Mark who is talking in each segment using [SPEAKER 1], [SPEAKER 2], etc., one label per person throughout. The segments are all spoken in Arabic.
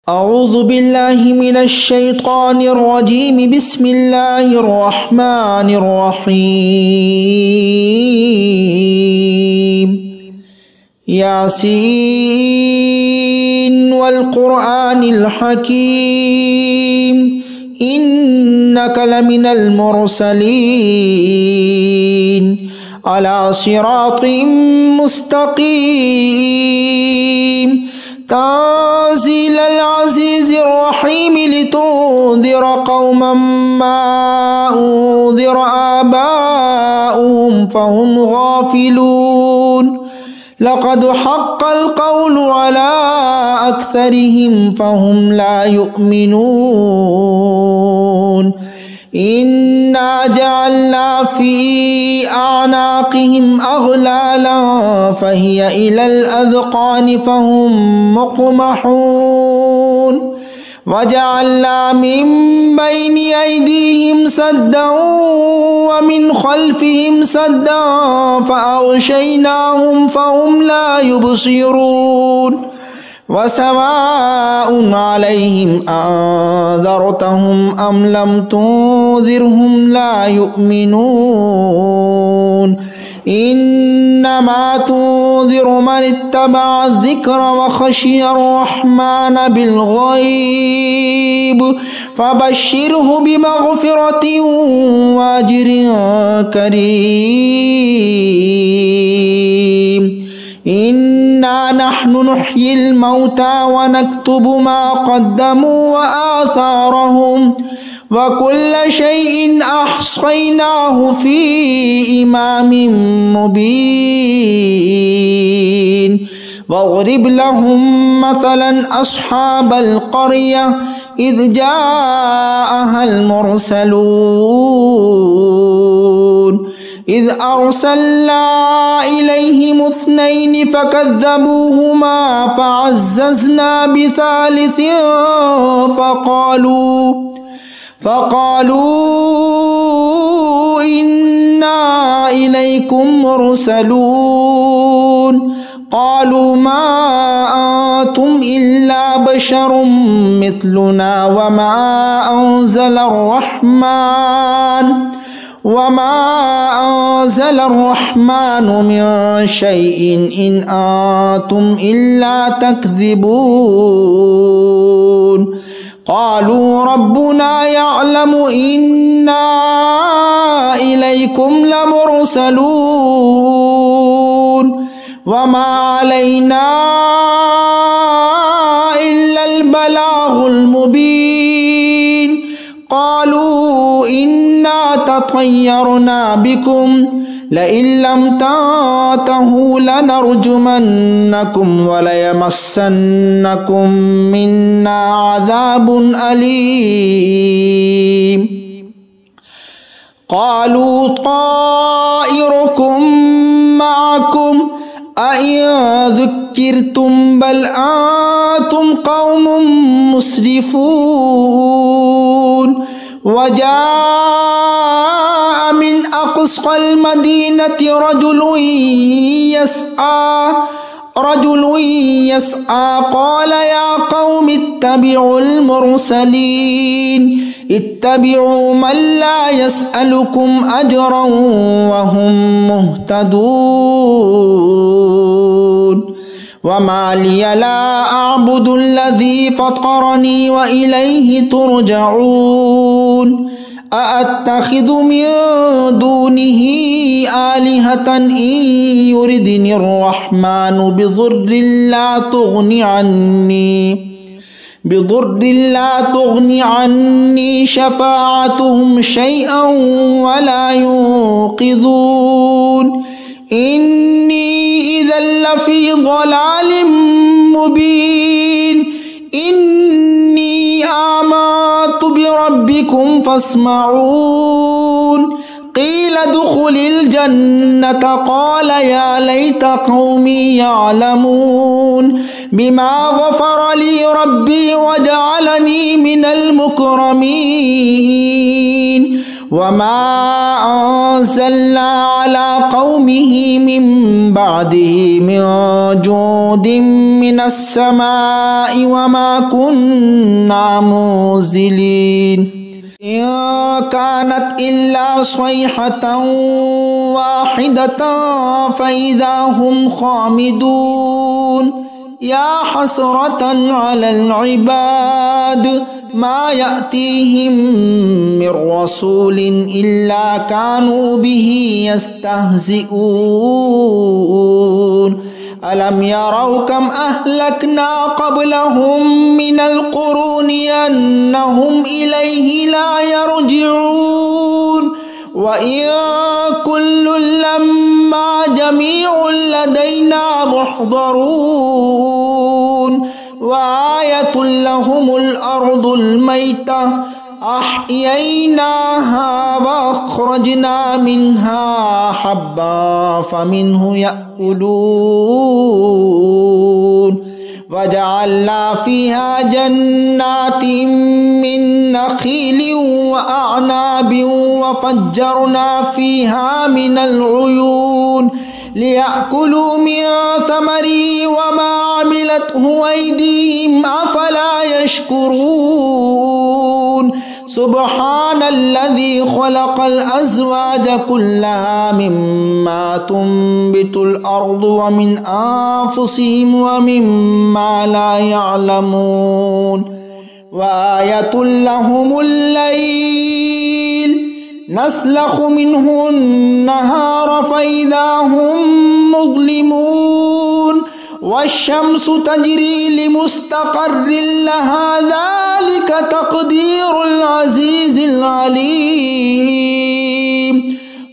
[SPEAKER 1] أعوذ بالله من الشيطان الرجيم. بسم الله الرحمن الرحيم. ياسين والقرآن الحكيم إنك لمن المرسلين على صراط مستقيم. تنزيل العزيز الرحيم لتنذر قوما ما أنذر آباؤهم فهم غافلون. لقد حق القول على أكثرهم فهم لا يؤمنون. إنا جعلنا في أعناقهم أغلالا فهي إلى الأذقان فهم مقمحون. وجعلنا من بين أيديهم سدا ومن خلفهم سدا فأغشيناهم فهم لا يبصرون. وسواء عليهم أنذرتهم أم لم تنذرهم لا يؤمنون. إنما تنذر من اتبع الذكر وخشي الرحمن بالغيب فبشره بمغفرة وأجر كريم. إنا نحن نحيي الموتى ونكتب ما قدموا وآثارهم وكل شيء أحصيناه في إمام مبين. واضرب لهم مثلا أصحاب القرية إذ جاءها المرسلون إذ أرسلنا إليهم اثنين فكذبوهما فعززنا بثالث فقالوا إنا إليكم مرسلون. قالوا ما أنتم إلا بشر مثلنا وما أنزل الرحمن من شيء إن أنتم إلا تكذبون. قالوا ربنا يعلم إنا إليكم لمرسلون وما علينا إلا البلاغ المبين. قالوا إنا تطيرنا بكم لئن لم تنتهوا لنرجمنكم وليمسنكم منا عذاب أليم. قالوا طائركم معكم أئن ذكرتم بل أنتم قوم مسرفون. وجاء من أقصى المدينة رجل يسعى قال يا قوم اتبعوا المرسلين اتبعوا من لا يسألكم أجرا وهم مهتدون. وما لي لا أعبد الذي فطرني وإليه ترجعون. أأتخذ من دونه آلهة إن يردني الرحمن بضر لا تغني عني شفاعتهم شيئا ولا ينقذون. إني إذا لفي ضلال مبين. إني آمنت بربكم فاسمعون. قيل ادخل الجنة قال يا ليت قومي يعلمون بما غفر لي ربي وجعلني من المكرمين. وما أنزلنا على قومه من بعده من جود من السماء وما كنا منزلين إن كانت إلا صيحة واحدة فإذا هم خامدون يا حسرة على العباد ما يأتيهم من رسول إلا كانوا به يستهزئون ألم يروا كم أهلكنا قبلهم من القرون أنهم إليه لا يرجعون وإن كل لما جميع لدينا محضرون وآية لهم الأرض الميتة أحييناها وأخرجنا منها حبا فمنه يأكلون وجعلنا فيها جنات من نخيل وأعناب وفجرنا فيها من العيون ليأكلوا من ثمره وما عملته أيديهم أفلا يشكرون سبحان الذي خلق الأزواج كلها مما تنبت الأرض ومن أنفسهم ومما لا يعلمون وآية لهم الليل نسلخ منه النهار فإذا هم مظلمون والشمس تجري لمستقر لها ذلك تقدير العزيز العليم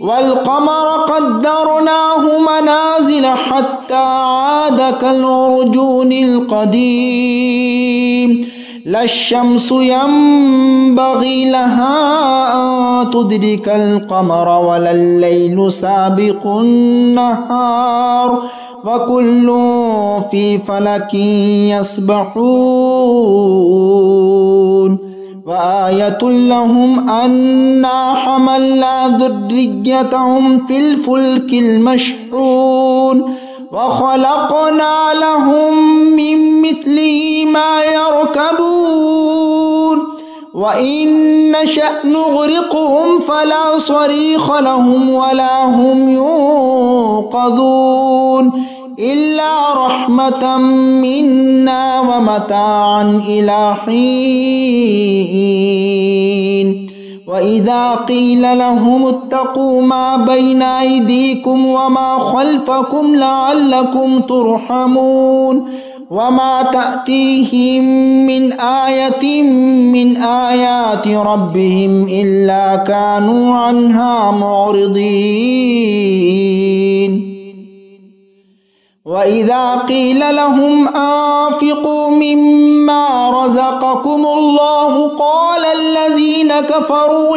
[SPEAKER 1] والقمر قدرناه منازل حتى عاد كالعرجون القديم لا الشمس ينبغي لها أن تدرك القمر ولا الليل سابق النهار وكل في فلك يسبحون وآية لهم أنا حملنا ذريتهم في الفلك المشحون وخلقنا لهم من مثله ما يركبون وإن نشأ نغرقهم فلا صريخ لهم ولا هم ينقذون إلا رحمة منا ومتاعا إلى حين وإذا قيل لهم اتقوا ما بين أيديكم وما خلفكم لعلكم ترحمون وما تأتيهم من آية من آيات ربهم إلا كانوا عنها معرضين وإذا قيل لهم أنفقوا مما رزقكم الله قال الذين كفروا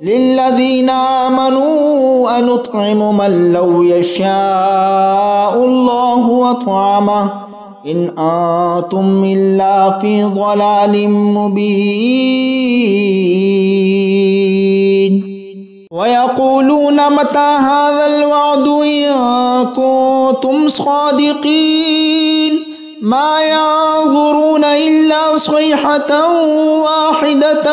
[SPEAKER 1] للذين آمنوا أنطعم من لو يشاء الله أطعمه إن أنتم إلا في ضلال مبين ويقولون متى هذا الوعد إن كنتم صادقين ما ينظرون إلا صيحة واحدة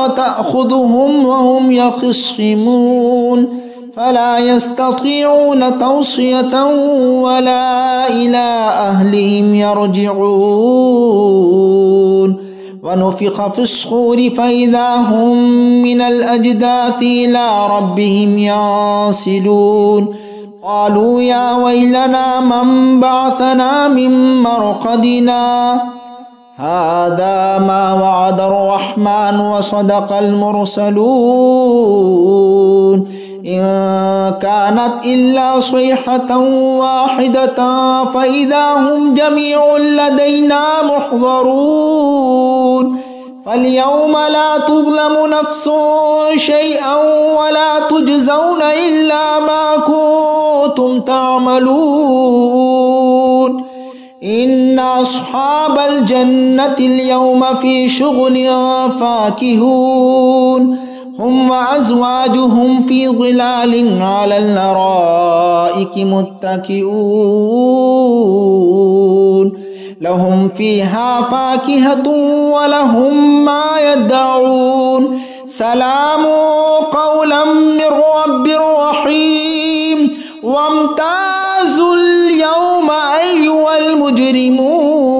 [SPEAKER 1] تأخذهم وهم يخصمون فلا يستطيعون توصية ولا إلى أهلهم يرجعون ونفخ في الصور فإذا هم من الأجداث إلى ربهم ينسلون قالوا يا ويلنا من بعثنا من مرقدنا هذا ما وعد الرحمن وصدق المرسلون إن كانت إلا صيحة واحدة فإذا هم جميع لدينا محضرون فاليوم لا تظلم نفس شيئا ولا تجزون إلا ما كنتم تعملون إن أصحاب الجنة اليوم في شغل فاكهون هم وأزواجهم في ظلال على الأرائك متكئون لهم فيها فاكهة ولهم ما يدعون سلام قولا من رب رحيم وامتازوا اليوم أيها المجرمون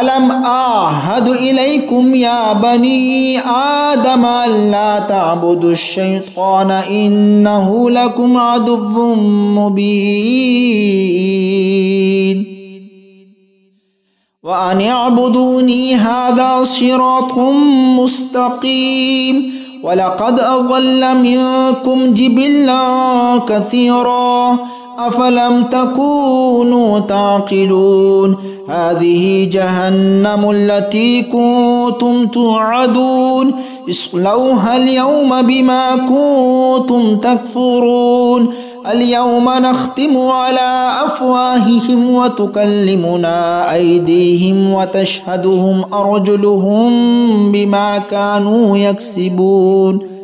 [SPEAKER 1] ألم أعهد إليكم يا بني آدم ألا تعبدوا الشيطان إنه لكم عدو مبين وأن اعبدوني هذا صراط مستقيم ولقد أضل منكم جبلا كثيرا أفلم تكونوا تعقلون هذه جهنم التي كنتم توعدون اصلوها اليوم بما كنتم تكفرون اليوم نختم على أفواههم وتكلمنا أيديهم وتشهدهم أرجلهم بما كانوا يكسبون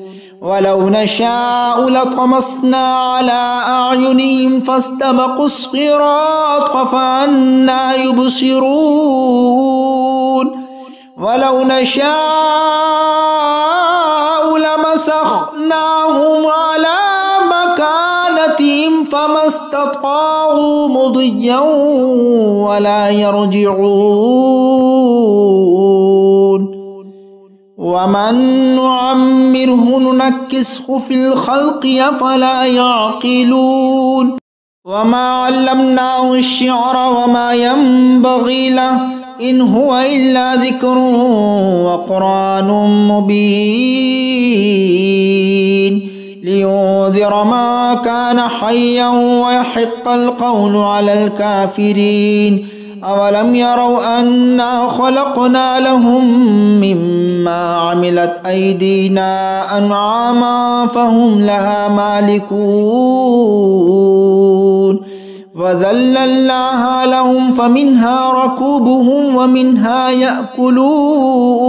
[SPEAKER 1] ولو نشاء لطمسنا على أعينهم فاستبقوا الصراط فأنى يبصرون ولو نشاء لمسخناهم على مكانتهم فما استطاعوا مضيا ولا يرجعون ومن نعمره ننكسه في الخلق أفلا يعقلون وما علمناه الشعر وما ينبغي له إن هو إلا ذكر وقرآن مبين لينذر ما كان حيا ويحق القول على الكافرين أولم يروا أنا خلقنا لهم مما عملت أيدينا أنعاما فهم لها مالكون وذللناها لهم فمنها ركوبهم ومنها يأكلون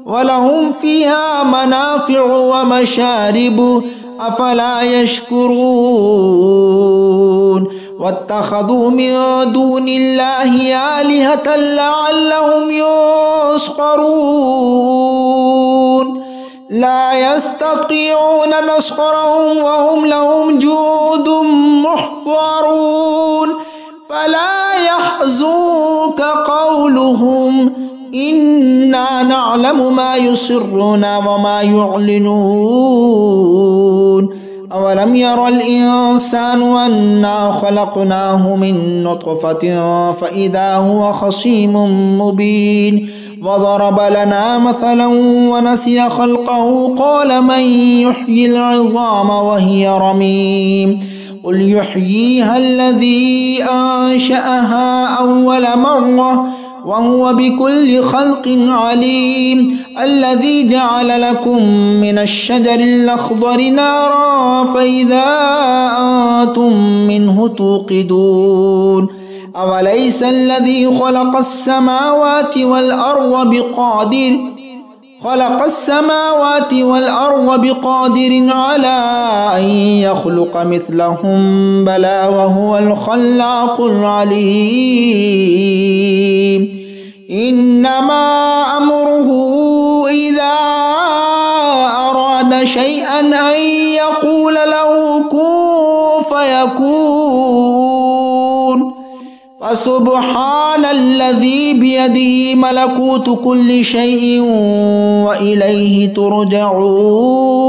[SPEAKER 1] ولهم فيها منافع ومشارب أفلا يشكرون واتخذوا من دون الله آلهة لعلهم ينصرون لا يستطيعون نصرهم وهم لهم جند محضرون فلا يحزنك قولهم إنا نعلم ما يسرون وما يعلنون أولم ير الإنسان أنا خلقناه من نطفة فإذا هو خصيم مبين وضرب لنا مثلا ونسي خلقه قال من يحيي العظام وهي رميم قل يحييها الذي أنشأها أول مرة وهو بكل خلق عليم الذي جعل لكم من الشجر الأخضر نارا فإذا أنتم منه توقدون أوليس الذي خلق السماوات والأرض بقادر على أن يخلق مثلهم بلى وهو الخلاق العليم إنما أمره إذا أراد شيئا أن يقول له كن فيكون فسبحان الذي بيده ملكوت كل شيء وإليه ترجعون